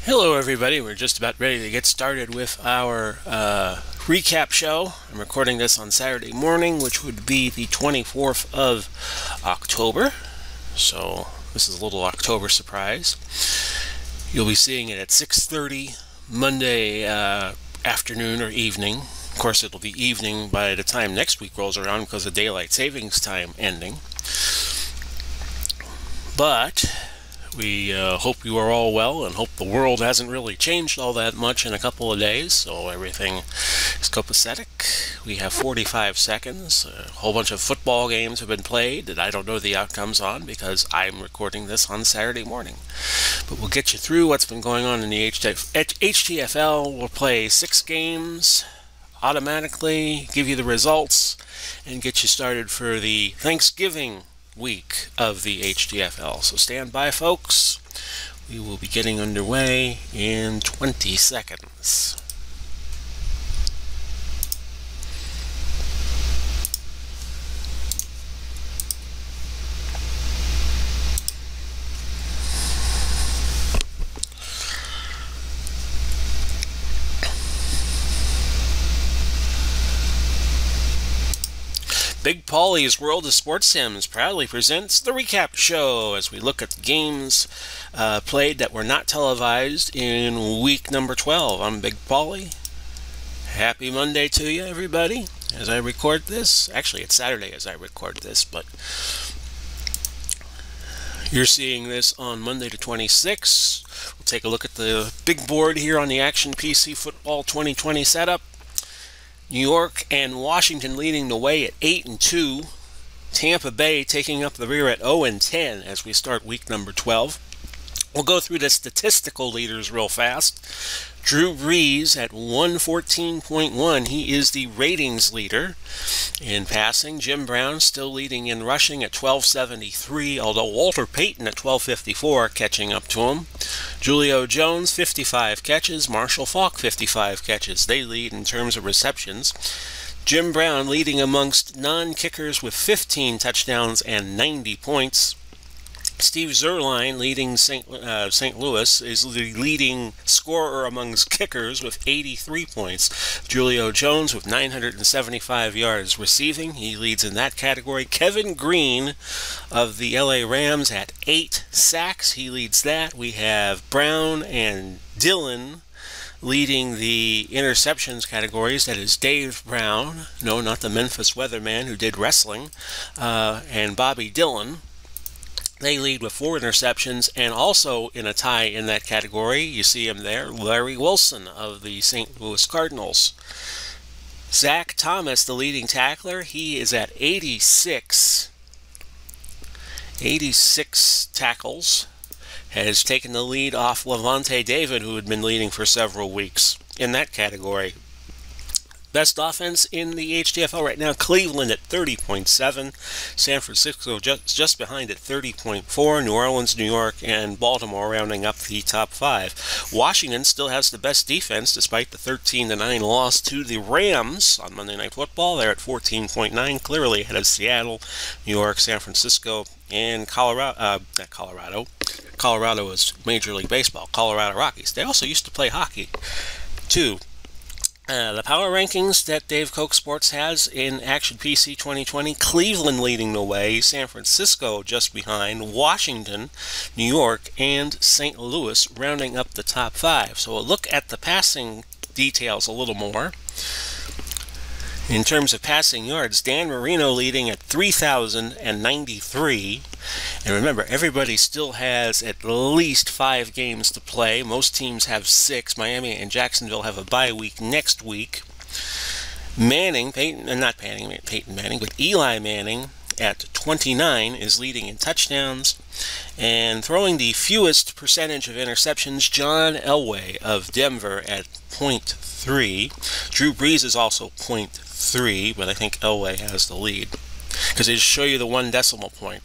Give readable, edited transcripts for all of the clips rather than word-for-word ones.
Hello everybody, we're just about ready to get started with our recap show. I'm recording this on Saturday morning, which would be the 24th of October. So this is a little October surprise. You'll be seeing it at 6:30 Monday afternoon or evening. Of course, it'll be evening by the time next week rolls around because of daylight savings time ending. But we hope you are all well and hope the world hasn't really changed all that much in a couple of days, so everything is copacetic. We have 45 seconds. A whole bunch of football games have been played that I don't know the outcomes on because I'm recording this on Saturday morning. But we'll get you through what's been going on in the HTFL. We'll play 6 games automatically, give you the results, and get you started for the Thanksgiving week of the HTFL. So stand by, folks. We will be getting underway in 20 seconds. Big Paulie's World of Sports Sims proudly presents the recap show as we look at the games played that were not televised in week number 12. I'm Big Paulie. Happy Monday to you, everybody, as I record this. Actually, it's Saturday as I record this, but you're seeing this on Monday the 26th. We'll take a look at the big board here on the Action PC Football 2020 setup. New York and Washington leading the way at 8-2. Tampa Bay taking up the rear at 0-10 as we start week number 12. We'll go through the statistical leaders real fast. Drew Brees at 114.1. He is the ratings leader in passing. Jim Brown still leading in rushing at 1273, although Walter Payton at 1254 catching up to him. Julio Jones, 55 catches. Marshall Faulk, 55 catches. They lead in terms of receptions. Jim Brown leading amongst non-kickers with 15 touchdowns and 90 points. Steve Zerline, leading St. Louis, is the leading scorer amongst kickers with 83 points. Julio Jones with 975 yards receiving. He leads in that category. Kevin Green of the LA Rams at 8 sacks. He leads that. We have Brown and Dillon leading the interceptions categories. That is Dave Brown, no, not the Memphis Weatherman who did wrestling, and Bobby Dillon. They lead with 4 interceptions, and also in a tie in that category, you see him there, Larry Wilson of the St. Louis Cardinals. Zach Thomas, the leading tackler, he is at 86 tackles, has taken the lead off Levante David, who had been leading for several weeks in that category. Best offense in the HTFL right now, Cleveland at 30.7, San Francisco just behind at 30.4, New Orleans, New York, and Baltimore rounding up the top 5. Washington still has the best defense despite the 13-9 loss to the Rams on Monday Night Football. They're at 14.9, clearly ahead of Seattle, New York, San Francisco, and Colorado. Colorado is Major League Baseball, Colorado Rockies. They also used to play hockey, too. The power rankings that Dave Koch Sports has in Action PC 2020, Cleveland leading the way, San Francisco just behind, Washington, New York, and St. Louis rounding up the top 5. So we'll look at the passing details a little more. In terms of passing yards, Dan Marino leading at 3,093. And remember, everybody still has at least 5 games to play. Most teams have 6. Miami and Jacksonville have a bye week next week. Peyton Manning, but Eli Manning at 29 is leading in touchdowns. And throwing the fewest percentage of interceptions, John Elway of Denver at 0.3. Drew Brees is also 0.3, but I think Elway has the lead because they just show you the 1 decimal point.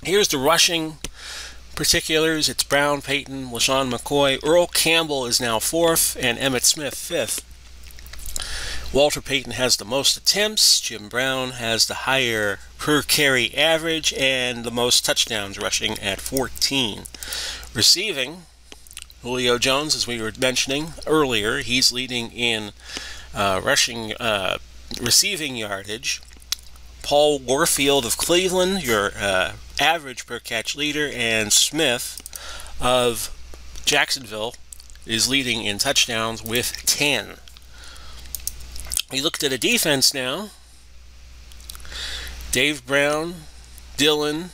Here's the rushing particulars. It's Brown, Payton, LaShawn McCoy. Earl Campbell is now 4th, and Emmitt Smith 5th. Walter Payton has the most attempts. Jim Brown has the higher per carry average and the most touchdowns rushing at 14. Receiving, Julio Jones, as we were mentioning earlier, he's leading in receiving yardage. Paul Warfield of Cleveland, your average per catch leader, and Smith of Jacksonville is leading in touchdowns with 10. We looked at a defense now. Dave Brown,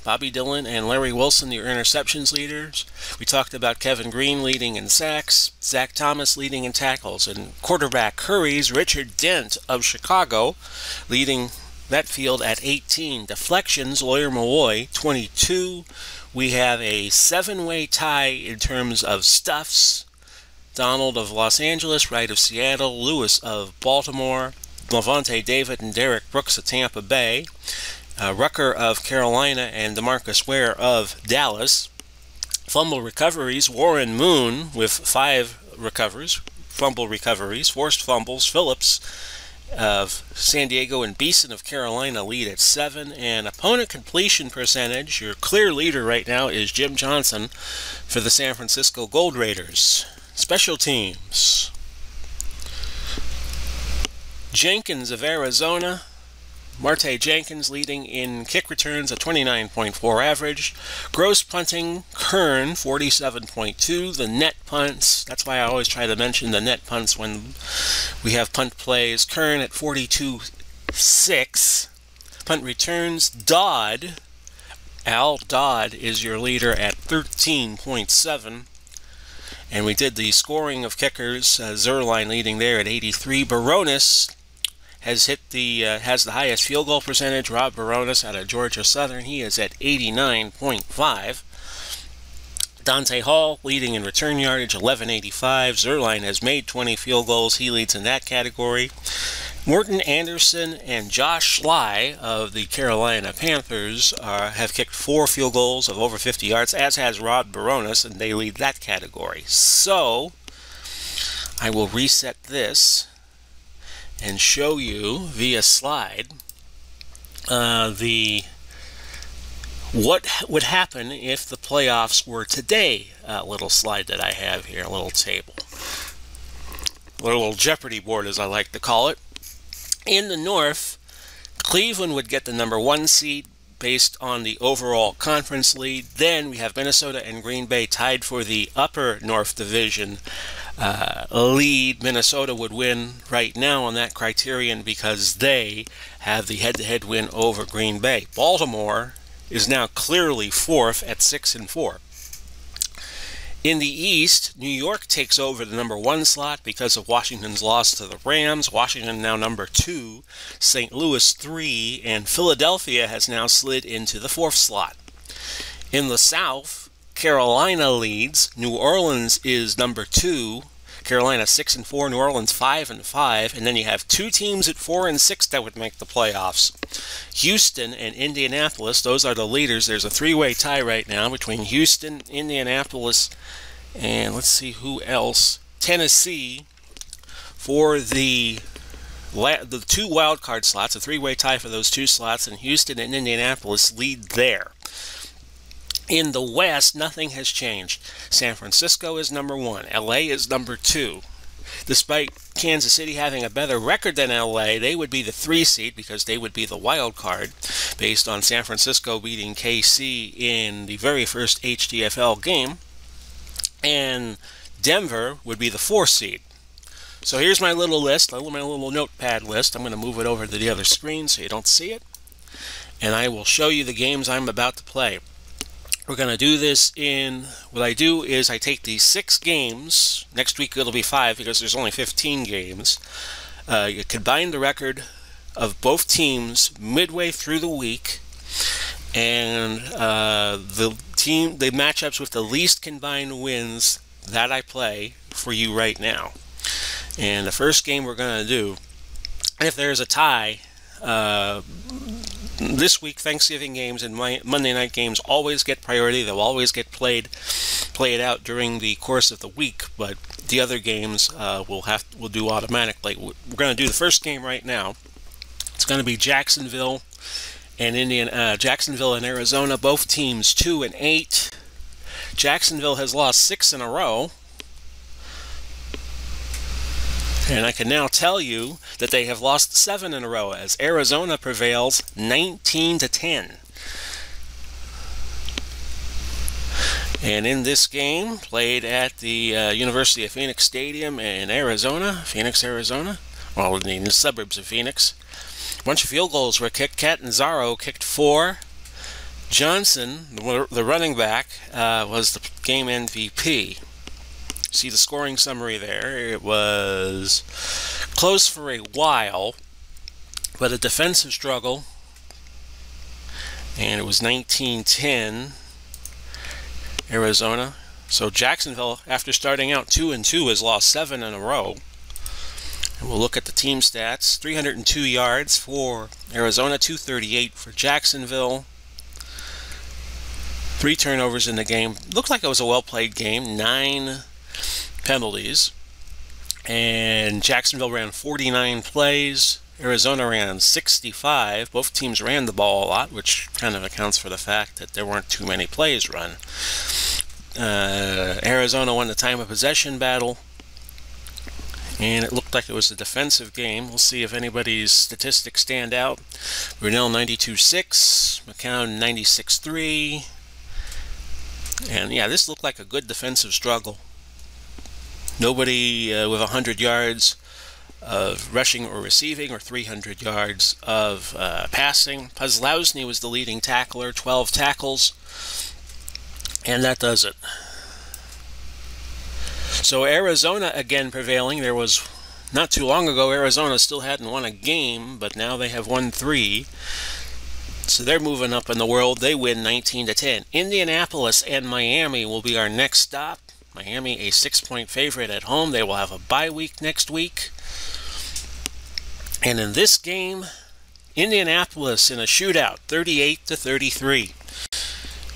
Bobby Dillon, and Larry Wilson, your interceptions leaders. We talked about Kevin Green leading in sacks, Zach Thomas leading in tackles, and quarterback hurries, Richard Dent of Chicago leading that field at 18. Deflections, Lawyer Malloy, 22. We have a 7-way tie in terms of stuffs. Donald of Los Angeles, Wright of Seattle, Lewis of Baltimore, Levante David and Derek Brooks of Tampa Bay, Rucker of Carolina, and DeMarcus Ware of Dallas. Fumble recoveries, Warren Moon with 5 fumble recoveries. Forced fumbles, Phillips of San Diego and Beeson of Carolina lead at 7. And opponent completion percentage, your clear leader right now is Jim Johnson for the San Francisco Gold Raiders. Special teams. Jenkins of Arizona, Marte Jenkins leading in kick returns at 29.4 average. Gross punting, Kern 47.2. The net punts, that's why I always try to mention the net punts when we have punt plays. Kern at 42.6. Punt returns, Al Dodd is your leader at 13.7. And we did the scoring of kickers, Zerline leading there at 83. Baronis has the highest field goal percentage. Rob Baronis out of Georgia Southern, he is at 89.5. Dante Hall leading in return yardage, 1185. Zerline has made 20 field goals. He leads in that category. Morton Anderson and Josh Schley of the Carolina Panthers have kicked 4 field goals of over 50 yards, as has Rob Baronis, and they lead that category. So, I will reset this and show you via slide what would happen if the playoffs were today. Little slide that I have here, a little table, a little Jeopardy board as I like to call it. In the North, Cleveland would get the number 1 seed based on the overall conference lead. Then we have Minnesota and Green Bay tied for the upper North Division lead. Minnesota would win right now on that criterion because they have the head-to-head win over Green Bay. Baltimore is now clearly 4th at 6-4. In the East, New York takes over the number 1 slot because of Washington's loss to the Rams. Washington now number 2, St. Louis 3, and Philadelphia has now slid into the 4th slot. In the South, Carolina leads. New Orleans is number 2. Carolina 6-4, New Orleans 5-5, and then you have 2 teams at 4-6 that would make the playoffs. Houston and Indianapolis, those are the leaders. There's a 3-way tie right now between Houston, Indianapolis, and let's see who else. Tennessee for the 2 wild card slots, a 3-way tie for those 2 slots, and Houston and Indianapolis lead there. In the West, nothing has changed. San Francisco is number 1. LA is number 2. Despite Kansas City having a better record than LA, they would be the 3 seed because they would be the wild card based on San Francisco beating KC in the very first HTFL game. And Denver would be the 4 seed. So here's my little list, my little notepad list. I'm going to move it over to the other screen so you don't see it. And I will show you the games I'm about to play. We're going to do this in, what I do is I take these 6 games, next week it'll be 5 because there's only 15 games. You combine the record of both teams midway through the week, and the matchups with the least combined wins that I play for you right now. And the first game we're going to do, if there's a tie, this week, Thanksgiving games and Monday night games always get priority. They'll always get played out during the course of the week, but the other games we'll do automatically. We're going to do the first game right now. It's going to be Jacksonville and Jacksonville and Arizona, both teams 2-8. Jacksonville has lost 6 in a row. And I can now tell you that they have lost 7 in a row as Arizona prevails 19-10. And in this game, played at the University of Phoenix Stadium in Arizona, Phoenix, Arizona, well, in the suburbs of Phoenix, a bunch of field goals were kicked. Catanzaro kicked 4. Johnson, the running back, was the game MVP. See the scoring summary there. It was close for a while, but a defensive struggle, and it was 19-10 Arizona. So Jacksonville, after starting out 2-2, has lost 7 in a row. And we'll look at the team stats. 302 yards for Arizona, 238 for Jacksonville. 3 turnovers in the game. Looked like it was a well-played game. 9 penalties. And Jacksonville ran 49 plays. Arizona ran 65. Both teams ran the ball a lot, which kind of accounts for the fact that there weren't too many plays run. Arizona won the time of possession battle, and it looked like it was a defensive game. We'll see if anybody's statistics stand out. Brunell 92.6, McCown 96.3, and yeah, this looked like a good defensive struggle. Nobody with 100 yards of rushing or receiving, or 300 yards of passing. Puslowsny was the leading tackler, 12 tackles, and that does it. So Arizona again prevailing. There was, not too long ago, Arizona still hadn't won a game, but now they have won 3. So they're moving up in the world. They win 19-10. Indianapolis and Miami will be our next stop. Miami a 6-point favorite at home. They will have a bye week next week. And in this game, Indianapolis in a shootout, 38-33.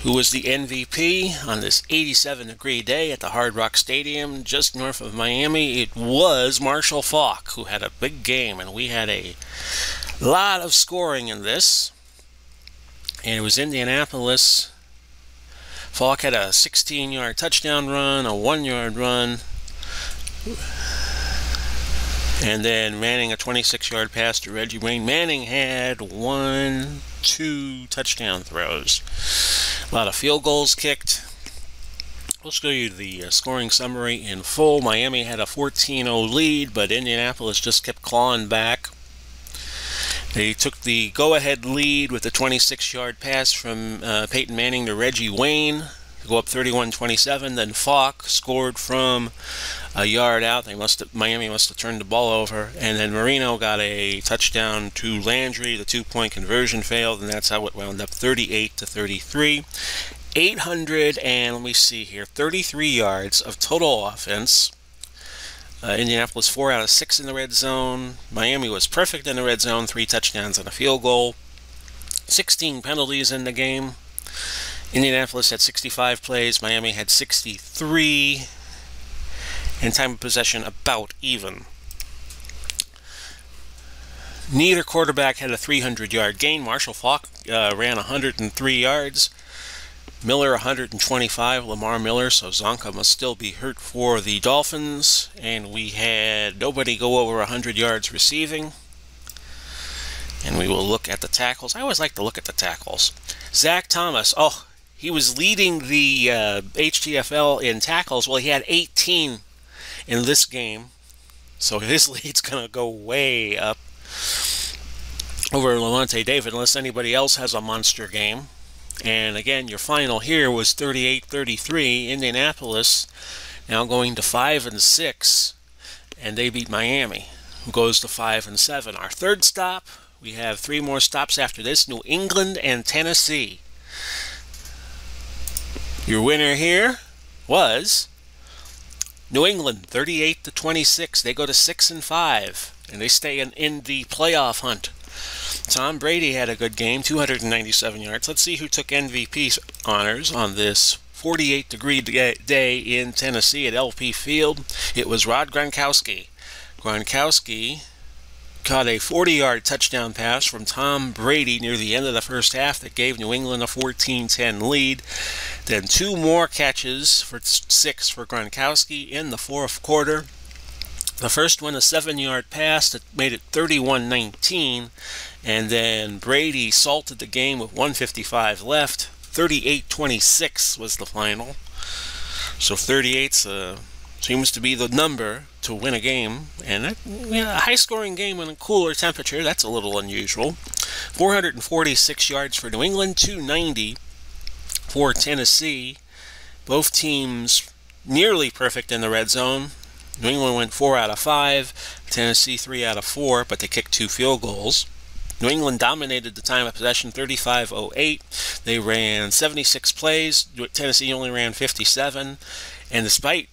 Who was the MVP on this 87-degree day at the Hard Rock Stadium just north of Miami? It was Marshall Faulk, who had a big game, and we had a lot of scoring in this. And it was Indianapolis. Faulk had a 16-yard touchdown run, a 1-yard run, and then Manning a 26-yard pass to Reggie Wayne. Manning had 2 touchdown throws. A lot of field goals kicked. We'll show you the scoring summary in full. Miami had a 14-0 lead, but Indianapolis just kept clawing back. They took the go-ahead lead with a 26-yard pass from Peyton Manning to Reggie Wayne to go up 31-27. Then Faulk scored from a yard out. Miami must have turned the ball over, and then Marino got a touchdown to Landry. The 2-point conversion failed, and that's how it wound up 38-33. 33 yards of total offense. Indianapolis 4 out of 6 in the red zone. Miami was perfect in the red zone, 3 touchdowns and a field goal. 16 penalties in the game. Indianapolis had 65 plays. Miami had 63. And time of possession about even. Neither quarterback had a 300-yard gain. Marshall Faulk ran 103 yards. Miller 125, Lamar Miller, so Zonka must still be hurt for the Dolphins. And we had nobody go over 100 yards receiving. And we will look at the tackles. I always like to look at the tackles. Zach Thomas, he was leading the HTFL in tackles. Well, he had 18 in this game, so his lead's going to go way up over Lavonte David, unless anybody else has a monster game. And again, your final here was 38-33. Indianapolis now going to 5-6, and they beat Miami, who goes to 5-7. Our third stop, we have 3 more stops after this: New England and Tennessee. Your winner here was New England, 38-26. They go to 6-5, and they stay in the playoff hunt. Tom Brady had a good game, 297 yards. Let's see who took MVP honors on this 48-degree day in Tennessee at LP Field. It was Rod Gronkowski. Gronkowski caught a 40-yard touchdown pass from Tom Brady near the end of the first half that gave New England a 14-10 lead. Then 2 more catches for 6 for Gronkowski in the fourth quarter. The first one, a 7-yard pass that made it 31-19, and then Brady salted the game with 1:55 left. 38-26 was the final. So 38 seems to be the number to win a game, and a high-scoring game in a cooler temperature, that's a little unusual. 446 yards for New England, 290 for Tennessee. Both teams nearly perfect in the red zone. New England went 4 out of 5, Tennessee 3 out of 4, but they kicked 2 field goals. New England dominated the time of possession, 35-08. They ran 76 plays. Tennessee only ran 57. And despite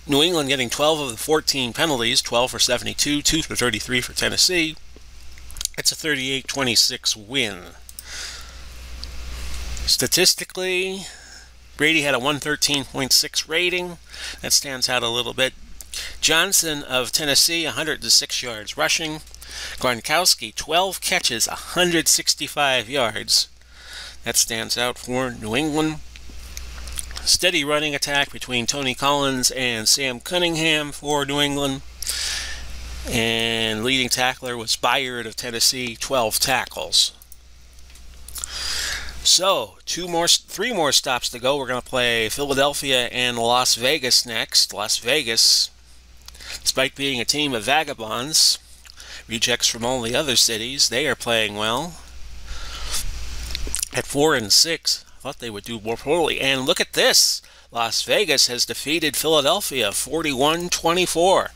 New England getting 12 of the 14 penalties, 12 for 72, 2 for 33 for Tennessee, it's a 38-26 win. Statistically, Brady had a 113.6 rating. That stands out a little bit. Johnson of Tennessee, 106 yards rushing. Gronkowski, 12 catches, 165 yards. That stands out for New England. Steady running attack between Tony Collins and Sam Cunningham for New England. And leading tackler was Byard of Tennessee, 12 tackles. So, 3 more stops to go. We're going to play Philadelphia and Las Vegas next. Las Vegas, despite being a team of vagabonds, rejects from all the other cities, they are playing well. At 4-6, I thought they would do more poorly. And look at this. Las Vegas has defeated Philadelphia 41-24.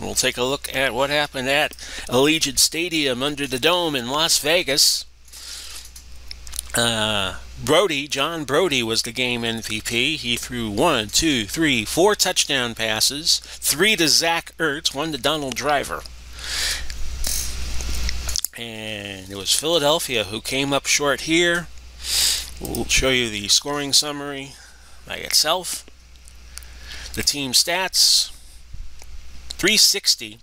We'll take a look at what happened at Allegiant Stadium under the dome in Las Vegas. John Brody was the game MVP. He threw 4 touchdown passes, 3 to Zach Ertz, 1 to Donald Driver. And it was Philadelphia who came up short here. We'll show you the scoring summary by itself. The team stats: 360.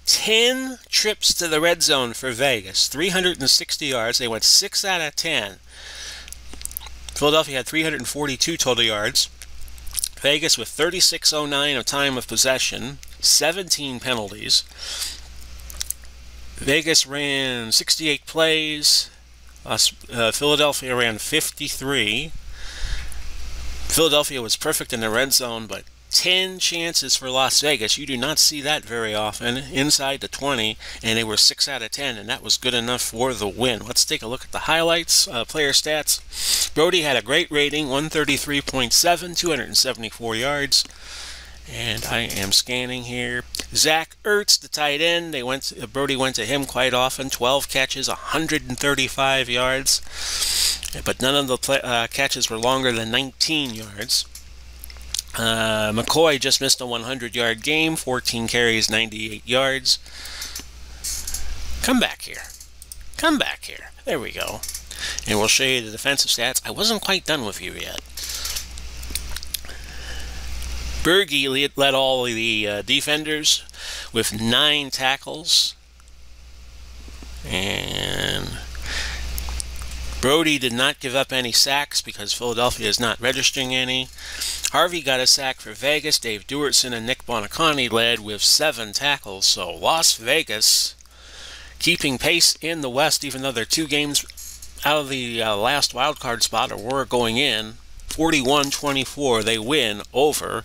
10 trips to the red zone for Vegas, 360 yards. They went 6 out of 10. Philadelphia had 342 total yards. Vegas with 36:09 of time of possession, 17 penalties. Vegas ran 68 plays. Philadelphia ran 53. Philadelphia was perfect in the red zone, but 10 chances for Las Vegas. You do not see that very often, inside the 20, and they were 6 out of 10, and that was good enough for the win. Let's take a look at the highlights, player stats. Brody had a great rating, 133.7, 274 yards, and I am scanning here. Zach Ertz, the tight end, Brody went to him quite often, 12 catches, 135 yards, but none of the catches were longer than 19 yards. McCoy just missed a 100-yard game, 14 carries, 98 yards. Come back here. Come back here. There we go. And we'll show you the defensive stats. I wasn't quite done with you yet. Berge led all the defenders with 9 tackles. And Brody did not give up any sacks because Philadelphia is not registering any. Harvey got a sack for Vegas. Dave Dewertson and Nick Bonacani led with 7 tackles. So Las Vegas keeping pace in the West, even though they're 2 games out of the last wild card spot, or were going in. 41-24, they win over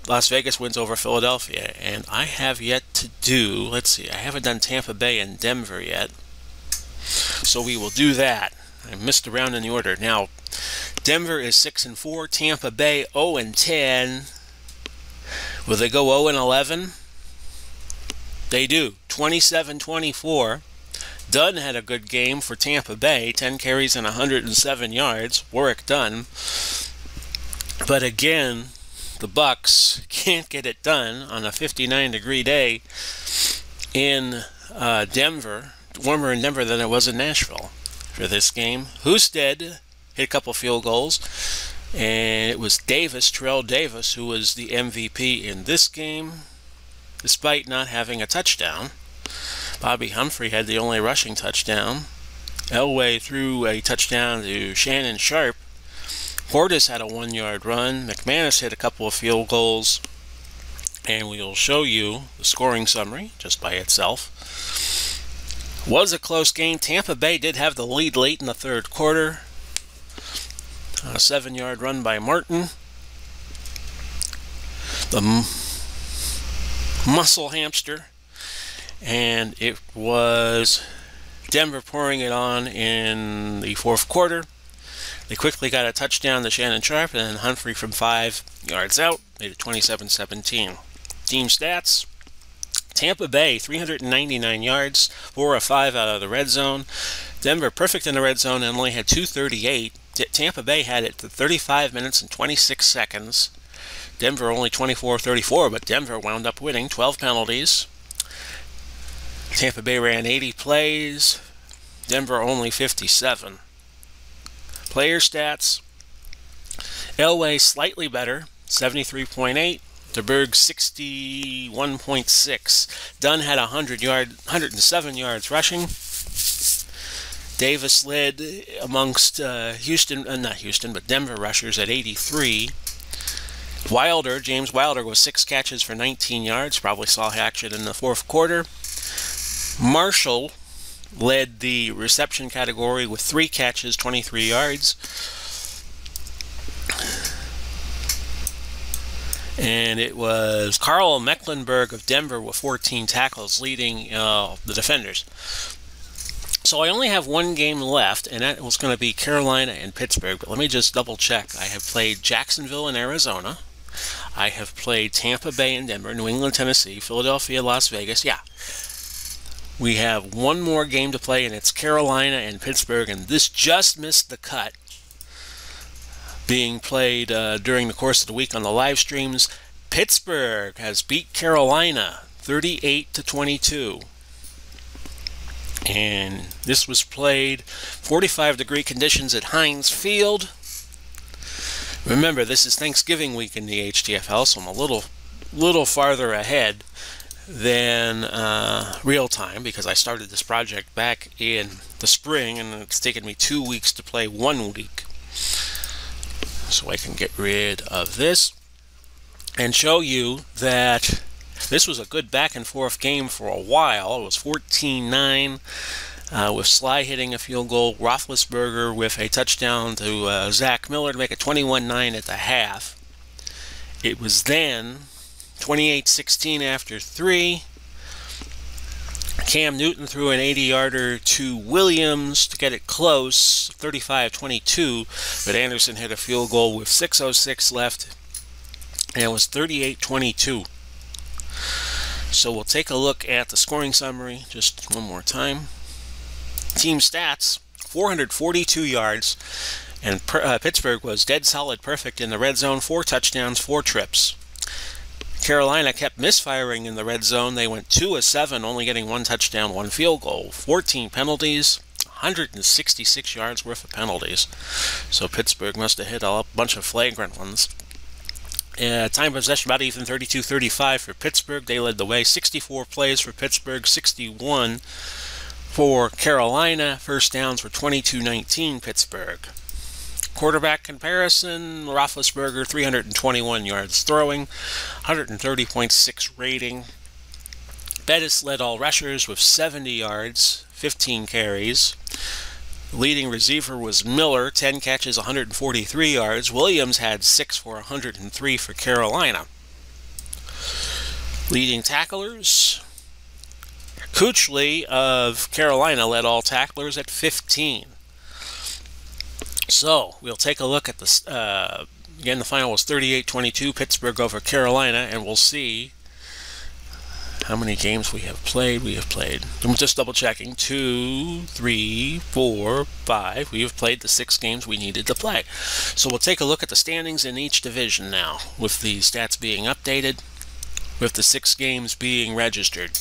Las Vegas wins over Philadelphia. And I have yet to do, let's see, I haven't done Tampa Bay and Denver yet. So we will do that. I missed around in the order. Now, Denver is 6-4, Tampa Bay 0-10. Will they go 0-11? They do. 27-24. Dunn had a good game for Tampa Bay, 10 carries and 107 yards. Warwick Dunn. But again, the Bucks can't get it done on a 59-degree day in Denver. Warmer in Denver than it was in Nashville for this game. Husted hit a couple field goals, and it was Terrell Davis, who was the MVP in this game, despite not having a touchdown. Bobby Humphrey had the only rushing touchdown. Elway threw a touchdown to Shannon Sharp, Portis had a 1-yard run. McManus hit a couple of field goals. And we'll show you the scoring summary just by itself. Was a close game. Tampa Bay did have the lead late in the third quarter. A 7-yard run by Martin. The muscle hamster. And it was Denver pouring it on in the fourth quarter. They quickly got a touchdown to Shannon Sharp, and then Humphrey from 5 yards out made it 27-17. Team stats: Tampa Bay 399 yards, 4 of 5 out of the red zone. Denver perfect in the red zone and only had 238. Tampa Bay had it to 35 minutes and 26 seconds. Denver only 24-34, but Denver wound up winning. 12 penalties. Tampa Bay ran 80 plays. Denver only 57. Player stats: Elway slightly better, 73.8. DeBerg 61.6. Dunn had 107 yards rushing. Davis led amongst Denver rushers at 83. James Wilder was 6 catches for 19 yards. Probably saw action in the fourth quarter. Marshall led the reception category with 3 catches, 23 yards. And it was Carl Mecklenburg of Denver with 14 tackles leading the defenders. So I only have one game left, and that was going to be Carolina and Pittsburgh. But let me just double check. I have played Jacksonville and Arizona. I have played Tampa Bay and Denver, New England, Tennessee, Philadelphia, Las Vegas. Yeah. We have one more game to play, and it's Carolina and Pittsburgh. And this just missed the cut, being played during the course of the week on the live streams. Pittsburgh has beat Carolina 38-22. And this was played 45-degree conditions at Heinz Field. Remember, this is Thanksgiving week in the HTFL, so I'm a little farther ahead than real time, because I started this project back in the spring, and it's taken me 2 weeks to play 1 week. So I can get rid of this and show you that this was a good back and forth game for a while. It was 14-9 with Sly hitting a field goal, Roethlisberger with a touchdown to Zach Miller to make it 21-9 at the half. It was then 28-16 after 3. Cam Newton threw an 80-yarder to Williams to get it close, 35-22, but Anderson hit a field goal with 6:06 left, and it was 38-22. So we'll take a look at the scoring summary just one more time. Team stats: 442 yards, and Pittsburgh was dead solid perfect in the red zone, 4 touchdowns, 4 trips. Carolina kept misfiring in the red zone. They went 2 of 7, only getting 1 touchdown, 1 field goal. 14 penalties, 166 yards worth of penalties. So Pittsburgh must have hit a bunch of flagrant ones. Time of possession about even, 32-35 for Pittsburgh. They led the way. 64 plays for Pittsburgh, 61 for Carolina. First downs were 22-19 Pittsburgh. Quarterback comparison: Roethlisberger 321 yards throwing, 130.6 rating. Bettis led all rushers with 70 yards, 15 carries. Leading receiver was Miller, 10 catches, 143 yards. Williams had 6 for 103 for Carolina. Leading tacklers: Kuechly of Carolina led all tacklers at 15. So we'll take a look at this. Again, the final was 38-22, Pittsburgh over Carolina, and we'll see how many games we have played. I'm just double checking, 2, 3, 4, 5. We have played the 6 games we needed to play. So we'll take a look at the standings in each division now, with the stats being updated, with the 6 games being registered.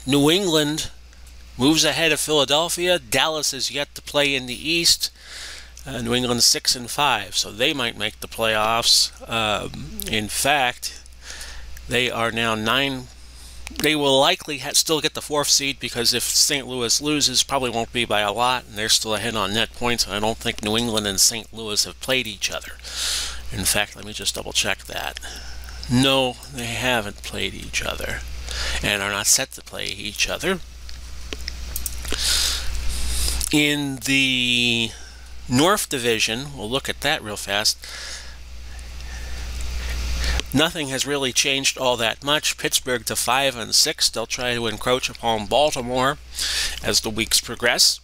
New England moves ahead of Philadelphia. Dallas is yet to play in the East. New England's 6-5, so they might make the playoffs. In fact, they are now 9 They will likely still get the 4th seed because if St. Louis loses, probably won't be by a lot, and they're still ahead on net points. I don't think New England and St. Louis have played each other. In fact, let me just double check that. No, they haven't played each other and are not set to play each other. In the North Division, we'll look at that real fast. Nothing has really changed all that much. Pittsburgh to 5-6. They'll try to encroach upon Baltimore as the weeks progress.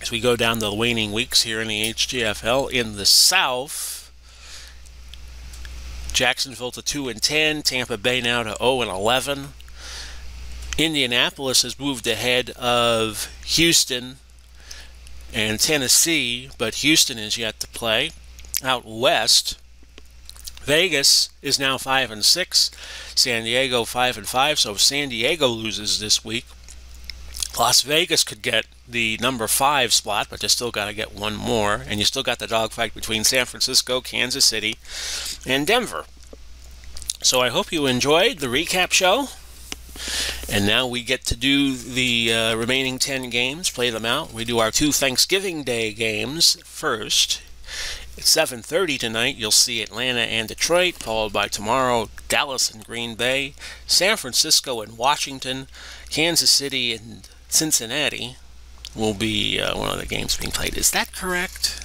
As we go down the waning weeks here in the HTFL. In the South, Jacksonville to 2-10. Tampa Bay now to 0-11. Indianapolis has moved ahead of Houston and Tennessee, but Houston is yet to play. Out west, Vegas is now 5-6, San Diego 5-5. So if San Diego loses this week, Las Vegas could get the number 5 spot, but they still got to get one more, and you still got the dogfight between San Francisco, Kansas City, and Denver. So I hope you enjoyed the recap show. And now we get to do the remaining 10 games, play them out. We do our 2 Thanksgiving Day games first. At 7:30 tonight, you'll see Atlanta and Detroit, followed by tomorrow Dallas and Green Bay, San Francisco and Washington, Kansas City and Cincinnati will be one of the games being played. Is that correct?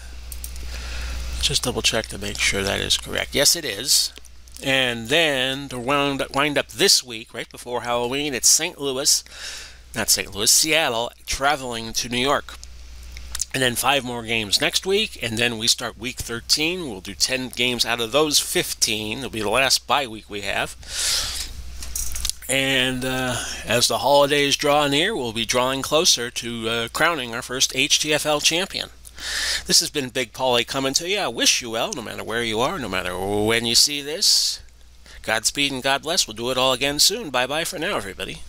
Just double check to make sure that is correct. Yes, it is. And then to wind up this week, right before Halloween, it's Seattle, traveling to New York. And then 5 more games next week, and then we start week 13. We'll do 10 games out of those 15. It'll be the last bye week we have. And as the holidays draw near, we'll be drawing closer to crowning our first HTFL champion. This has been Big Paulie coming to you. I wish you well, no matter where you are, no matter when you see this. Godspeed and God bless. We'll do it all again soon. Bye-bye for now, everybody.